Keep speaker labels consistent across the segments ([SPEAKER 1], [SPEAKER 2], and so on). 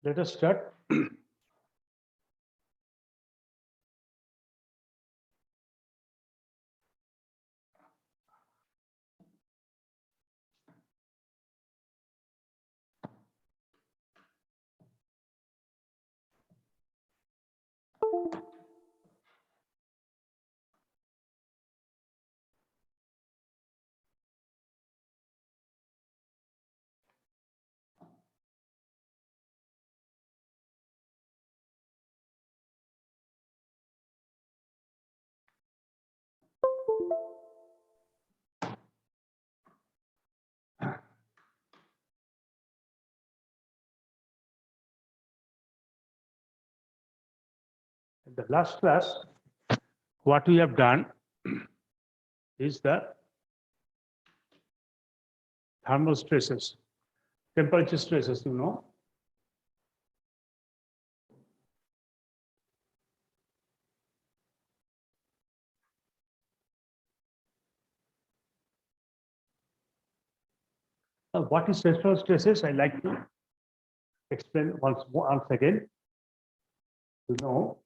[SPEAKER 1] Let us start. In the last class, what we have done is the thermal stresses, temperature stresses, you know. What is thermal stresses? I like to explain once again. You know,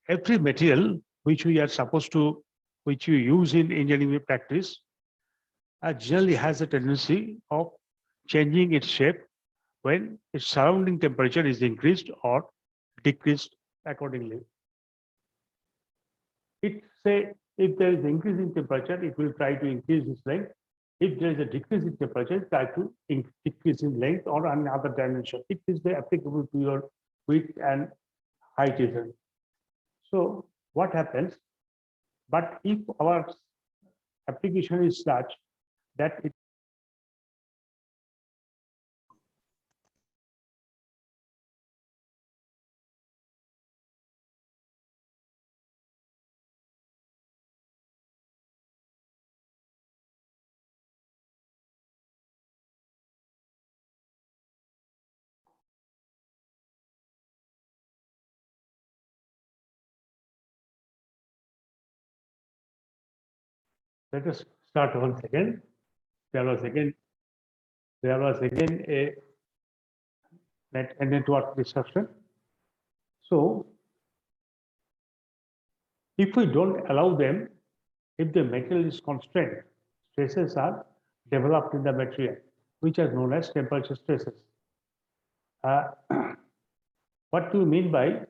[SPEAKER 1] every material which we are supposed to, which you use in engineering practice, generally has a tendency of changing its shape when its surrounding temperature is increased or decreased accordingly. If there is increase in temperature, it will try to increase its length. If there is a decrease in temperature, try to decrease in length or another dimension. It is applicable to your width and height even. So what happens? But if our application is such that it let us start once again. There was again a network disruption. So if we don't allow them, if the material is constrained, stresses are developed in the material, which are known as temperature stresses. What do you mean by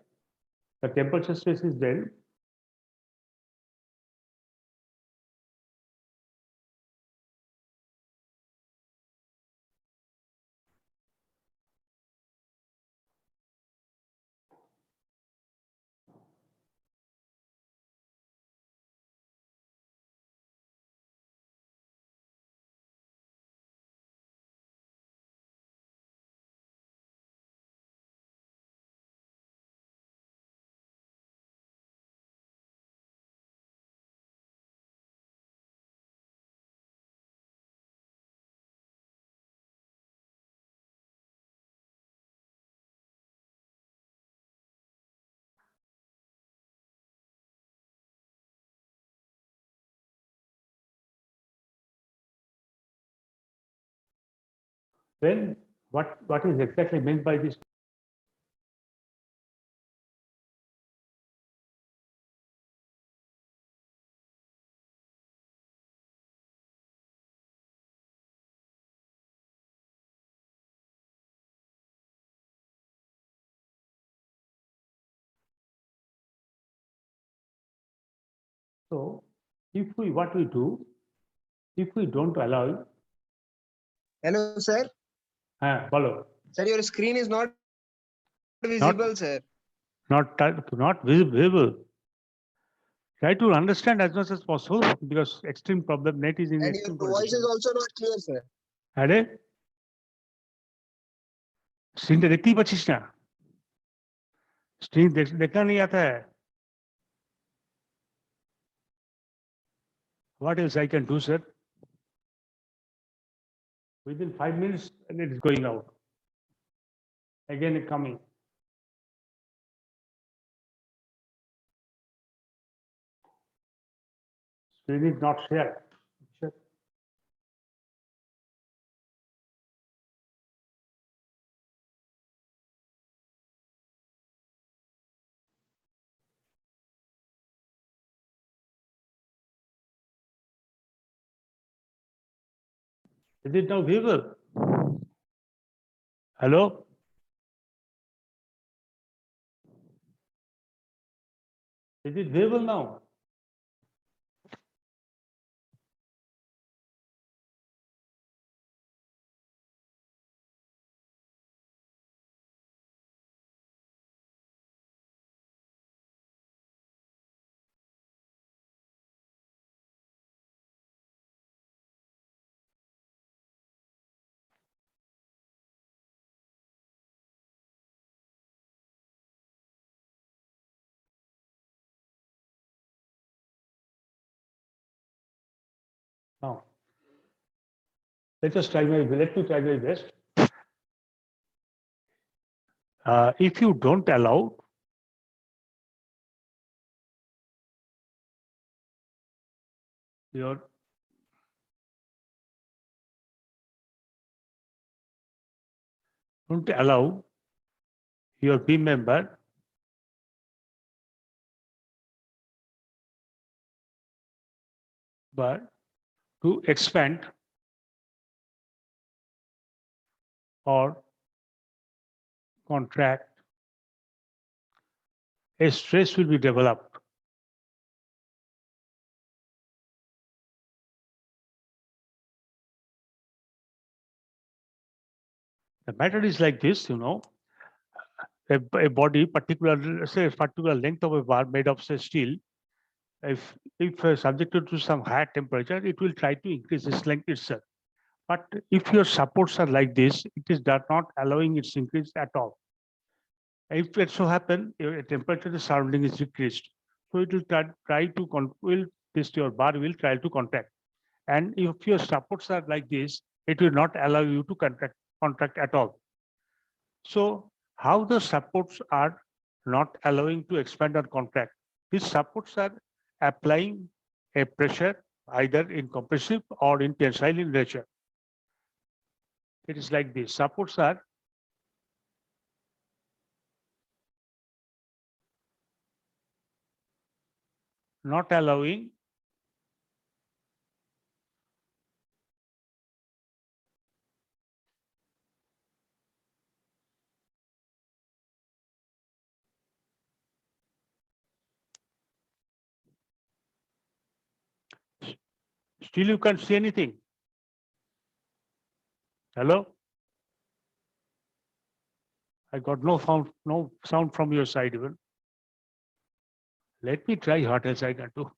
[SPEAKER 1] the temperature stresses then? Then what is exactly meant by this? So what we do, if we don't allow.
[SPEAKER 2] Hello, sir.
[SPEAKER 1] Follow.
[SPEAKER 2] Sir, your screen is not visible, sir.
[SPEAKER 1] Not visible. Try to understand as much as possible because extreme problem net is in
[SPEAKER 2] And
[SPEAKER 1] extreme
[SPEAKER 2] your voice is also not clear, sir.
[SPEAKER 1] अरे screen तो देखती ही पच्चीस ना screen देखना नहीं आता है What else I can do, sir? Within 5 minutes, and it is going out. Again, it coming. Screen is not shared. Sure. Is it now visible? Hello? Is it visible now? Now, let me try my best. If you don't allow, your don't allow your team member but to expand or contract, a stress will be developed. The matter is like this, a body, say a particular length of a bar made of say steel, if subjected to some higher temperature, it will try to increase its length itself. But if your supports are like this, it is not allowing its increase at all. If it so happen, a temperature the surrounding is decreased, so it will try to this your bar will try to contract. And if your supports are like this, it will not allow you to contract at all. So how the supports are not allowing to expand or contract? These supports are applying a pressure either in compressive or in tensile in nature. It is like this. Supports are not allowing still you can't see anything. Hello? I got no sound from your side even. Let me try what else I can do.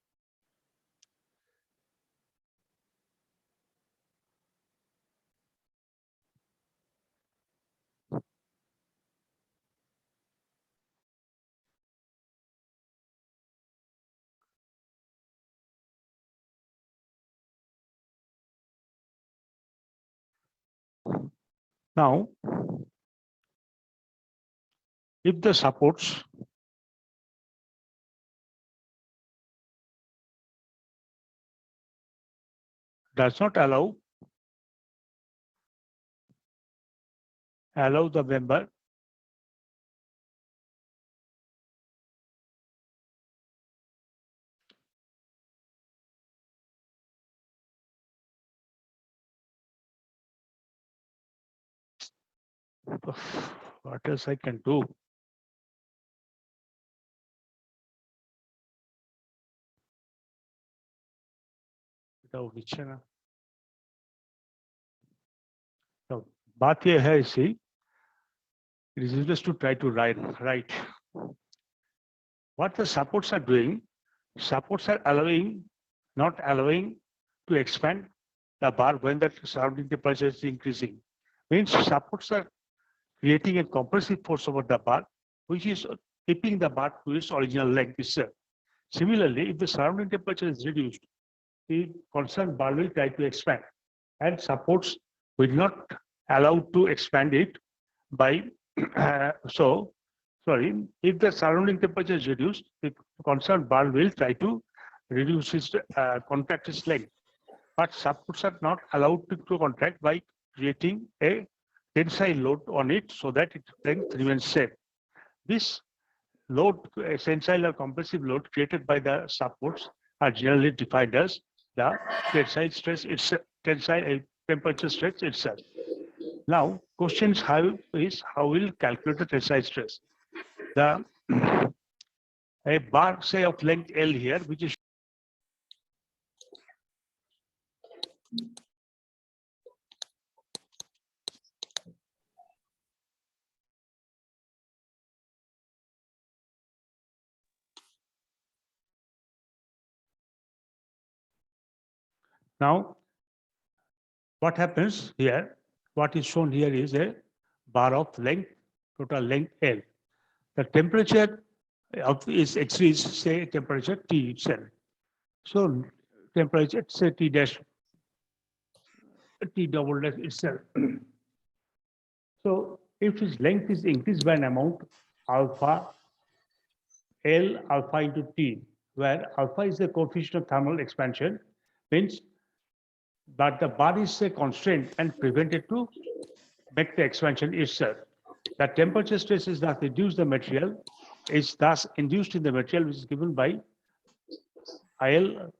[SPEAKER 1] Now, if the supports does not allow the member what else I can do? So, बात ये है इसी, it is useless to try to write. What the supports are doing, supports are not allowing to expand the bar when the surrounding temperature is increasing. Means supports are creating a compressive force over the bar, which is keeping the bar to its original length itself. Similarly, if the surrounding temperature is reduced, the concerned bar will try to expand, and supports will not allow to expand it by if the surrounding temperature is reduced, the concerned bar will try to reduce its contract its length, but supports are not allowed to contract by creating a tensile load on it so that its length remains same. This load, tensile or compressive load created by the supports are generally defined as the tensile stress itself, tensile temperature stress itself. Now, questions how will calculate the tensile stress? The a bar say of length L here, which is now what happens here, what is shown here is a bar of length, total length L. The temperature of is exceeds say temperature T itself. So temperature say T dash T double dash itself. So if its length is increased by an amount alpha L alpha into T, where alpha is the coefficient of thermal expansion, means that the bar is a constraint and prevented to make the expansion itself. The temperature stress is thus reduced the material, is thus induced in the material, which is given by IL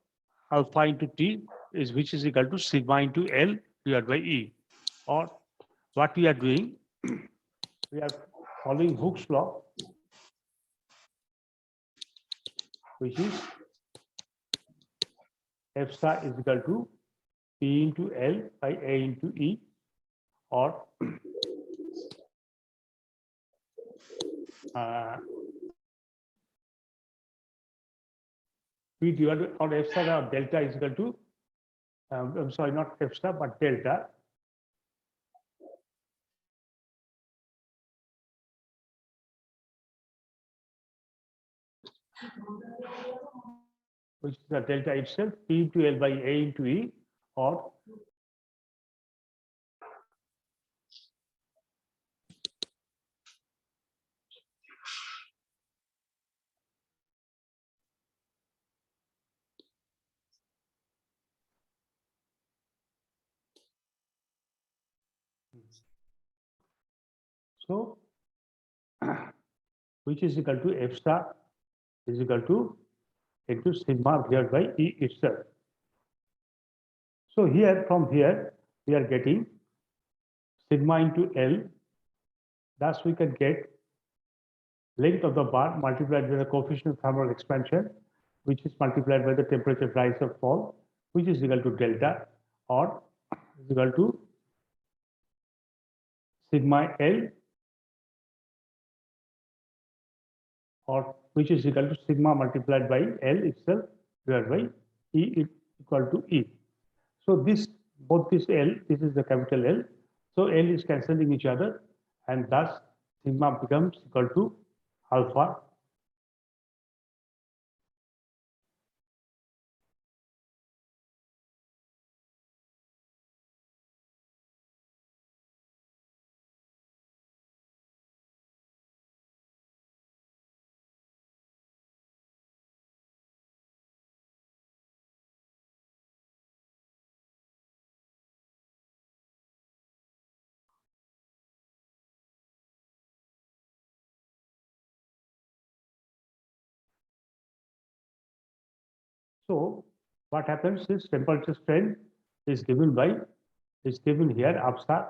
[SPEAKER 1] alpha into T, is which is equal to sigma into L divided by E. Or what we are doing, we are following Hooke's law, which is F star is equal to P into L by A into E, or P divided or F star or delta is equal to, I'm sorry, not F star, but delta. Which is the delta itself, P into L by A into E, or so, which is equal to F star is equal to into sigma divided by E itself. So here, from here, we are getting sigma into L. Thus, we can get length of the bar multiplied by the coefficient of thermal expansion, which is multiplied by the temperature rise or fall, which is equal to delta, or is equal to sigma L, or which is equal to sigma multiplied by L itself divided by E equal to E. So this, both this L, this is the capital L. So L is cancelling each other, and thus sigma becomes equal to alpha So what happens is temperature strength is given here alpha,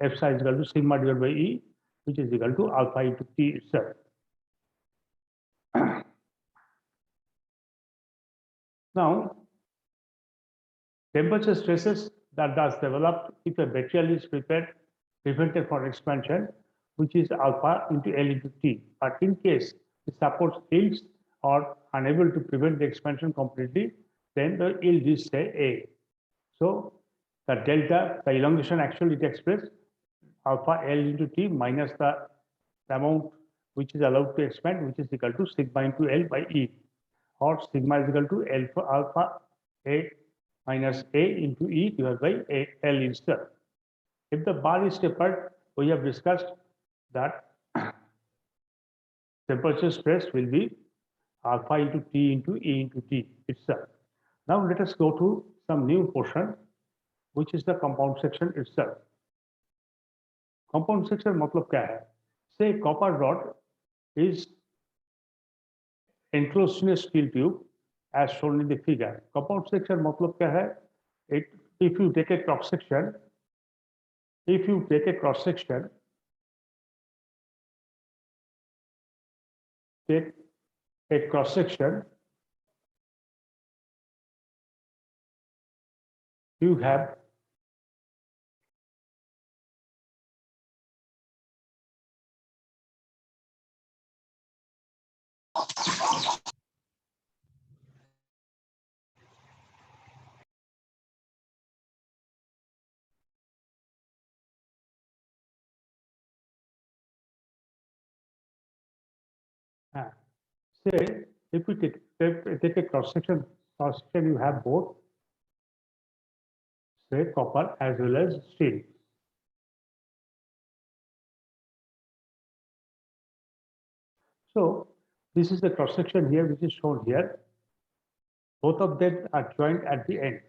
[SPEAKER 1] F star is equal to sigma divided by E, which is equal to alpha into T itself. Now, temperature stresses that does develop if a material is prevented for expansion, which is alpha into L into T. But in case the support yields or unable to prevent the expansion completely, then the yield is say A. So the delta, the elongation actually expressed alpha L into T minus the amount which is allowed to expand, which is equal to sigma into L by E, or sigma is equal to alpha A minus A into E divided by L itself. If the bar is tapered, we have discussed that temperature stress will be alpha into T into E into T itself. Now let us go to some new portion, which is the compound section itself. Compound section मतलब क्या है? Say copper rod is enclosed in a steel tube as shown in the figure. Compound section मतलब क्या है? If you take a cross section, take a cross section, you have say if we take a cross section, you have both say copper as well as steel. So this is the cross section here, which is shown here. Both of them are joined at the end.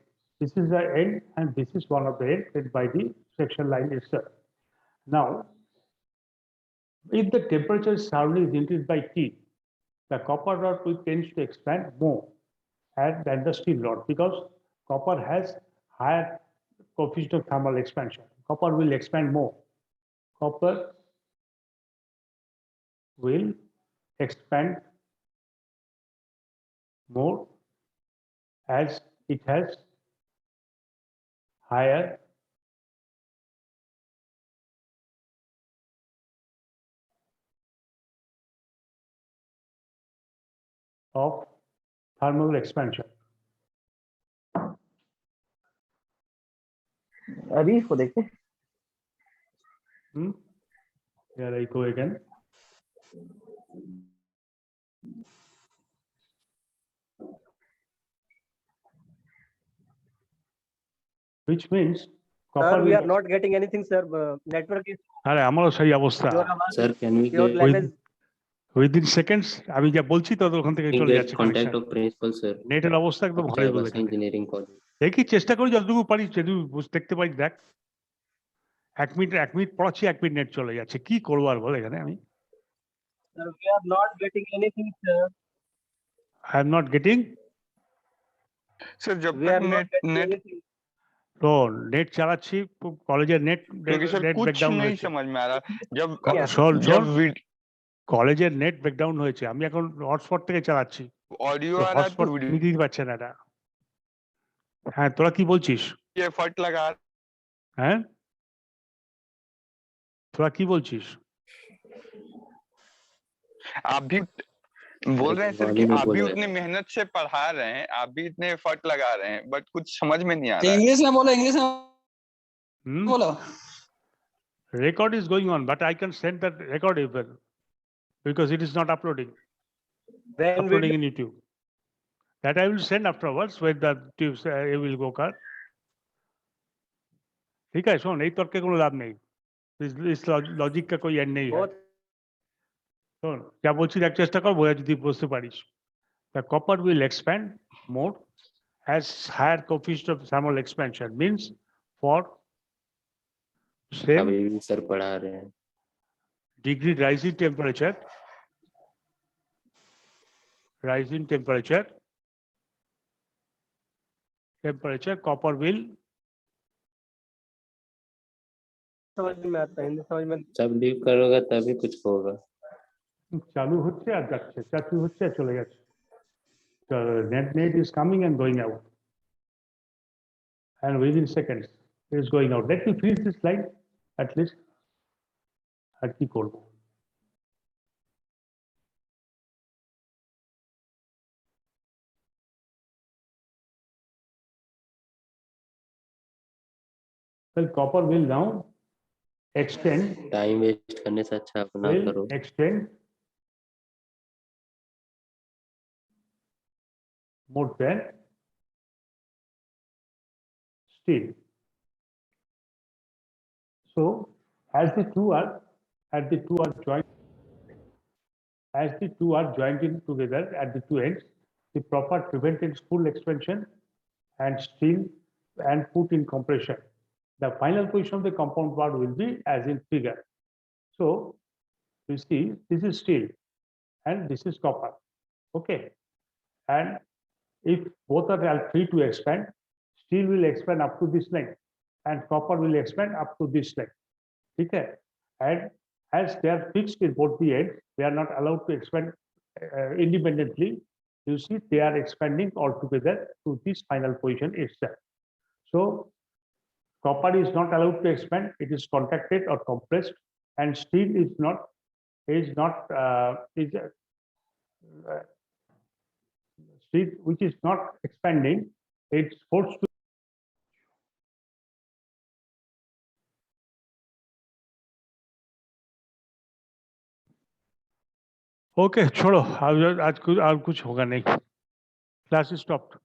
[SPEAKER 1] This is the end, and this is one of the end made by the section line itself. Now, if the temperature surrounding is increased by T, the copper rod will tend to expand more than the steel rod because copper has higher coefficient of thermal expansion. Copper will expand more. Copper will expand more as it has higher of thermal expansion.
[SPEAKER 3] अभी इसको देखते हैं।
[SPEAKER 1] Here I go again. Which means copper
[SPEAKER 3] Sir, we
[SPEAKER 1] will.
[SPEAKER 3] are not getting anything, sir. Network is.
[SPEAKER 1] अरे আমারও সেই অবস্থা।
[SPEAKER 4] Sir, can we
[SPEAKER 3] Your
[SPEAKER 4] get
[SPEAKER 3] line is.
[SPEAKER 1] Within seconds আমি যা বলছি তত ওখান থেকে চলে যাচ্ছে
[SPEAKER 4] contact of principal, sir?
[SPEAKER 1] নেটের অবস্থা একদম
[SPEAKER 4] of
[SPEAKER 1] horrible
[SPEAKER 4] Chaibasa Engineering College.
[SPEAKER 1] দেখি চেষ্টা করি যতটুকু পারি যদি দেখতে পারি দেখ এক মিনিট পড়াচ্ছি 1 মিনিট নেট চলে যাচ্ছে কি করবো আর বল এখানে আমি
[SPEAKER 3] Sir, we are not getting anything, sir.
[SPEAKER 1] I am not getting
[SPEAKER 5] sir जब
[SPEAKER 3] We are
[SPEAKER 5] तक
[SPEAKER 3] not getting
[SPEAKER 5] नेट
[SPEAKER 3] anything.
[SPEAKER 1] তো নেট চালাচ্ছি কলেজের নেট
[SPEAKER 5] क्योंकि सर कुछ
[SPEAKER 1] ব্রেকডাউন
[SPEAKER 5] नहीं
[SPEAKER 1] হয়েছে
[SPEAKER 5] समझ में आ रहा जब
[SPEAKER 1] শোন
[SPEAKER 5] जब
[SPEAKER 1] কলেজের নেট ব্রেকডাউন হয়েছে আমি এখন হটস্পট থেকে চালাচ্ছি
[SPEAKER 5] ऑडियो आ रहा है
[SPEAKER 1] হটস্পট
[SPEAKER 5] तो वीडियो
[SPEAKER 1] নিতেই পারছে না এটা হ্যাঁ তোরা কি বলছিস
[SPEAKER 5] ये फट लगा
[SPEAKER 1] হ্যাঁ তোরা কি বলছিস
[SPEAKER 5] आप भी बोल रहे हैं सर कि
[SPEAKER 4] वाणी में
[SPEAKER 5] आप
[SPEAKER 4] बोल
[SPEAKER 5] भी
[SPEAKER 4] रहे
[SPEAKER 5] उतने मेहनत से पढ़ा रहे हैं आप भी इतने एफर्ट लगा रहे हैं बट कुछ समझ में नहीं आ रहा है
[SPEAKER 3] इंग्लिश में बोलो, इंग्लिश में बोलो.
[SPEAKER 1] record is going on but I can send that record even because it is not uploading
[SPEAKER 3] When we
[SPEAKER 1] in YouTube that I will send afterwards when the tubes it will go car ठीक है सुन এই তর্কে কোনো লাভ নেই इस logic का कोई and नहीं है
[SPEAKER 3] both
[SPEAKER 1] सुन क्या বলছি দেখ চেষ্টা কর বোঝা যদি বুঝতে পারিস the copper will expand more as higher coefficient of thermal expansion means for same
[SPEAKER 4] अभी भी सर पढ़ा रहे हैं।
[SPEAKER 1] degree rise in temperature copper will
[SPEAKER 3] समझ में आता है, हिंदी समझ में.
[SPEAKER 4] जब लीव करोगे तभी कुछ होगा।
[SPEAKER 1] চালু হচ্ছে আর যাচ্ছে চালু হচ্ছে আর চলে যাচ্ছে the net is coming and going out and within seconds it is going out let me finish this slide at least আর কি করব well copper will now extend
[SPEAKER 4] time waste करने से अच्छा अपना करो।
[SPEAKER 1] extend more than steel. So as the two are joined, in together at the two ends, the proper prevented full expansion and steel and put in compression. The final position of the compound part will be as in figure. So you see, this is steel and this is copper. Okay. And if both are free to expand, steel will expand up to this length and copper will expand up to this length. Okay. And as they are fixed in both the ends, they are not allowed to expand independently. You see, they are expanding altogether to this final position itself. So copper is not allowed to expand; it is contracted or compressed, and steel is steel which is not expanding. It's forced to. Okay, छोड़ो आज कुछ होगा नहीं. Class is stopped.